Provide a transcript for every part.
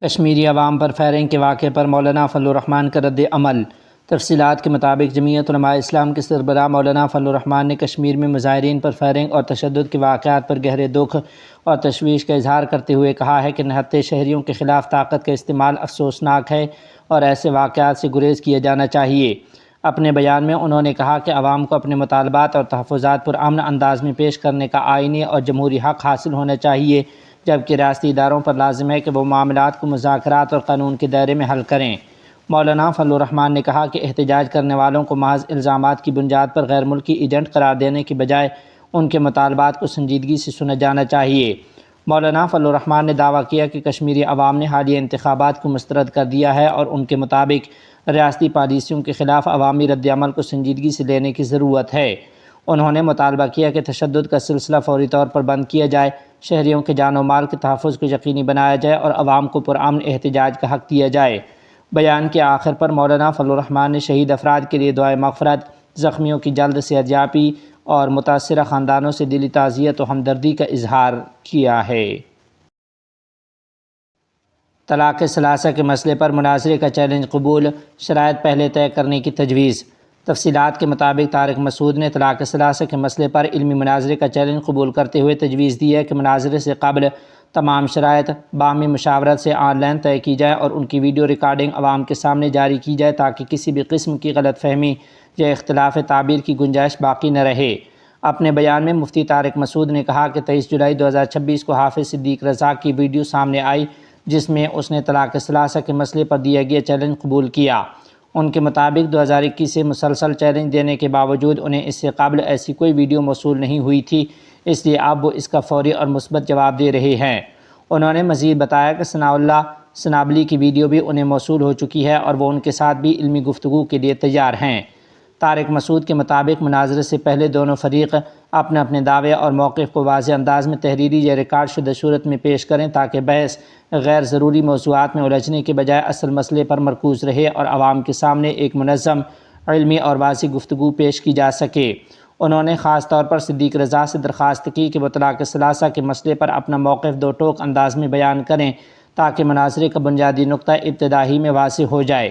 کشمیری عوام پر فائرنگ کے واقعے پر مولانا فضل الرحمان کا رد عمل۔ تفصیلات کے مطابق جمعیت علماء اسلام کے سربراہ مولانا فضل الرحمان نے کشمیر میں مظاہرین پر فائرنگ اور تشدد کے واقعات پر گہرے دکھ اور تشویش کا اظہار کرتے ہوئے کہا ہے کہ نہتے شہریوں کے خلاف طاقت کا استعمال افسوسناک ہے اور ایسے واقعات سے گریز کیا جانا چاہیے۔ اپنے بیان میں انہوں نے کہا کہ عوام کو اپنے مطالبات اور تحفظات پر امن انداز میں پیش کرنے کا آئینی اور جمہوری حق حاصل ہونا چاہیے، جبکہ ریاستی اداروں پر لازم ہے کہ وہ معاملات کو مذاکرات اور قانون کے دائرے میں حل کریں۔ مولانا فضل الرحمان نے کہا کہ احتجاج کرنے والوں کو محض الزامات کی بنیاد پر غیر ملکی ایجنٹ قرار دینے کے بجائے ان کے مطالبات کو سنجیدگی سے سنا جانا چاہیے۔ مولانا فضل الرحمان نے دعویٰ کیا کہ کشمیری عوام نے حالیہ انتخابات کو مسترد کر دیا ہے اور ان کے مطابق ریاستی پالیسیوں کے خلاف عوامی رد عمل کو سنجیدگی سے لینے کی ضرورت ہے۔ انہوں نے مطالبہ کیا کہ تشدد کا سلسلہ فوری طور پر بند کیا جائے، شہریوں کے جان و مال کے تحفظ کو یقینی بنایا جائے اور عوام کو پرامن احتجاج کا حق دیا جائے۔ بیان کے آخر پر مولانا فضل الرحمان نے شہید افراد کے لیے دعائے مغفرت، زخمیوں کی جلد صحتیابی اور متاثرہ خاندانوں سے دلی تعزیت و ہمدردی کا اظہار کیا ہے۔ طلاق ثلاثہ کے مسئلے پر مناظرے کا چیلنج قبول، شرائط پہلے طے کرنے کی تجویز۔ تفصیلات کے مطابق طارق مسعود نے طلاق ثلاثہ کے مسئلے پر علمی مناظرے کا چیلنج قبول کرتے ہوئے تجویز دی ہے کہ مناظرے سے قبل تمام شرائط باہمی مشاورت سے آن لائن طے کی جائے اور ان کی ویڈیو ریکارڈنگ عوام کے سامنے جاری کی جائے تاکہ کسی بھی قسم کی غلط فہمی یا اختلاف تعبیر کی گنجائش باقی نہ رہے۔ اپنے بیان میں مفتی طارق مسعود نے کہا کہ 23 جولائی 2026 کو حافظ صدیق رضا کی ویڈیو سامنے آئی جس میں اس نے طلاق ثلاثہ کے مسئلے پر دیا گیا چیلنج قبول کیا۔ ان کے مطابق 2021 سے مسلسل چیلنج دینے کے باوجود انہیں اس سے قبل ایسی کوئی ویڈیو موصول نہیں ہوئی تھی، اس لیے اب وہ اس کا فوری اور مثبت جواب دے رہے ہیں۔ انہوں نے مزید بتایا کہ ثناء اللہ سنابلی کی ویڈیو بھی انہیں موصول ہو چکی ہے اور وہ ان کے ساتھ بھی علمی گفتگو کے لیے تیار ہیں۔ طارق مسعود کے مطابق مناظرے سے پہلے دونوں فریق اپنے اپنے دعوے اور موقف کو واضح انداز میں تحریری یا ریکارڈ شدہ صورت میں پیش کریں تاکہ بحث غیر ضروری موضوعات میں الجھنے کے بجائے اصل مسئلے پر مرکوز رہے اور عوام کے سامنے ایک منظم، علمی اور واضح گفتگو پیش کی جا سکے۔ انہوں نے خاص طور پر صدیق رضا سے درخواست کی کہ وہ طلاق ثلاثہ کے مسئلے پر اپنا موقف دو ٹوک انداز میں بیان کریں تاکہ مناظرے کا بنیادی نقطہ ابتدائی میں واضح ہو جائے۔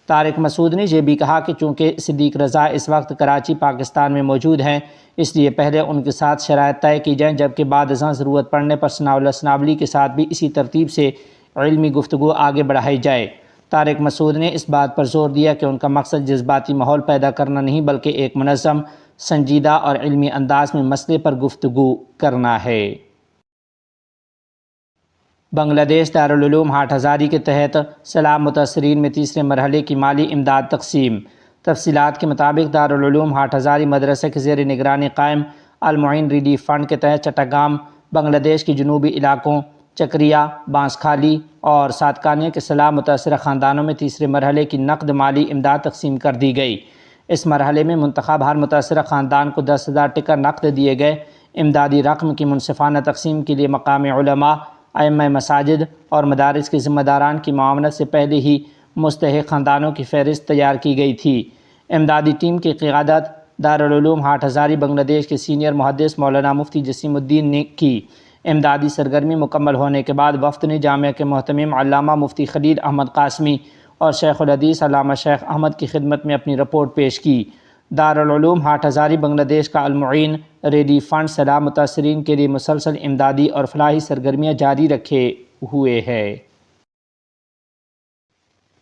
طارق مسعود نے یہ بھی کہا کہ چونکہ صدیق رضا اس وقت کراچی پاکستان میں موجود ہیں، اس لیے پہلے ان کے ساتھ شرائط طے کی جائیں جبکہ بعد ازاں ضرورت پڑنے پر ثناء اللہ سنابلی کے ساتھ بھی اسی ترتیب سے علمی گفتگو آگے بڑھائی جائے۔ طارق مسعود نے اس بات پر زور دیا کہ ان کا مقصد جذباتی ماحول پیدا کرنا نہیں بلکہ ایک منظم، سنجیدہ اور علمی انداز میں مسئلے پر گفتگو کرنا ہے۔ بنگلہ دیش دارالعلوم ہاٹ ہزاری کے تحت سیلاب متاثرین میں تیسرے مرحلے کی مالی امداد تقسیم۔ تفصیلات کے مطابق دارالعلوم ہاٹ ہزاری مدرسے کے زیر نگرانی قائم المعین ریلیف فنڈ کے تحت چٹاگام، بنگلہ دیش کے جنوبی علاقوں چکریا، بانسکھالی اور ساتکانیہ کے سیلاب متاثرہ خاندانوں میں تیسرے مرحلے کی نقد مالی امداد تقسیم کر دی گئی۔ اس مرحلے میں منتخب ہر متاثرہ خاندان کو 10,000 ٹکا نقد دیے گئے۔ امدادی رقم کی منصفانہ تقسیم کے لیے مقامی علماء، ائمہ مساجد اور مدارس کے ذمہ داران کی معاونت سے پہلے ہی مستحق خاندانوں کی فہرست تیار کی گئی تھی۔ امدادی ٹیم کی قیادت دارالعلوم ہاٹ ہزاری بنگلہ دیش کے سینئر محدث مولانا مفتی جسیم الدین نے کی۔ امدادی سرگرمی مکمل ہونے کے بعد وفد نے جامعہ کے محتمم علامہ مفتی خلیل احمد قاسمی اور شیخ الحدیث علامہ شیخ احمد کی خدمت میں اپنی رپورٹ پیش کی۔ دارالعلوم ہاٹ ہزاری بنگلہ دیش کا المعین ریلیف فنڈ سیلاب متاثرین کے لیے مسلسل امدادی اور فلاحی سرگرمیاں جاری رکھے ہوئے ہے۔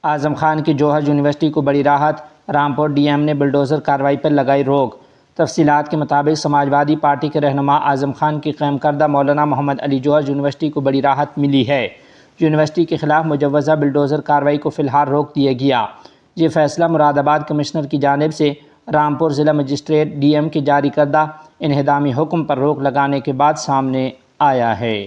اعظم خان کی جوہر یونیورسٹی کو بڑی راحت، رامپور ڈی ایم نے بلڈوزر کارروائی پر لگائی روک۔ تفصیلات کے مطابق سماج وادی پارٹی کے رہنما اعظم خان کی قائم کردہ مولانا محمد علی جوہر یونیورسٹی کو بڑی راحت ملی ہے۔ یونیورسٹی کے خلاف مجوزہ بلڈوزر کارروائی کو فی الحال روک دیا گیا۔ یہ فیصلہ مراد آباد کمشنر کی جانب سے رامپور ضلع مجسٹریٹ ڈی ایم کے جاری کردہ انہدامی حکم پر روک لگانے کے بعد سامنے آیا ہے۔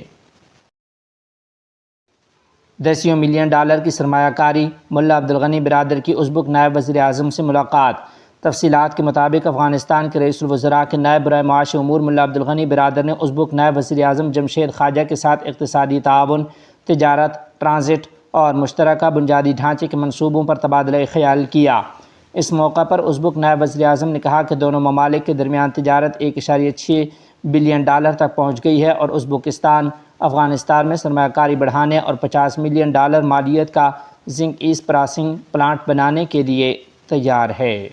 $10 ملین کی سرمایہ کاری، ملا عبدالغنی برادر کی ازبک نائب وزیر اعظم سے ملاقات۔ تفصیلات کے مطابق افغانستان کے رئیس الوزراء کے نائب برائے معاشی امور ملا عبدالغنی برادر نے ازبک نائب وزیر اعظم جمشید خواجہ کے ساتھ اقتصادی تعاون، تجارت، ٹرانزٹ اور مشترکہ بنیادی ڈھانچے کے منصوبوں پر تبادلہ خیال کیا۔ اس موقع پر ازبک نائب وزیر اعظم نے کہا کہ دونوں ممالک کے درمیان تجارت $1.6 بلین تک پہنچ گئی ہے اور ازبکستان افغانستان میں سرمایہ کاری بڑھانے اور $50 ملین مالیت کا زنک ایسٹ پروسیسنگ پلانٹ بنانے کے لیے تیار ہے۔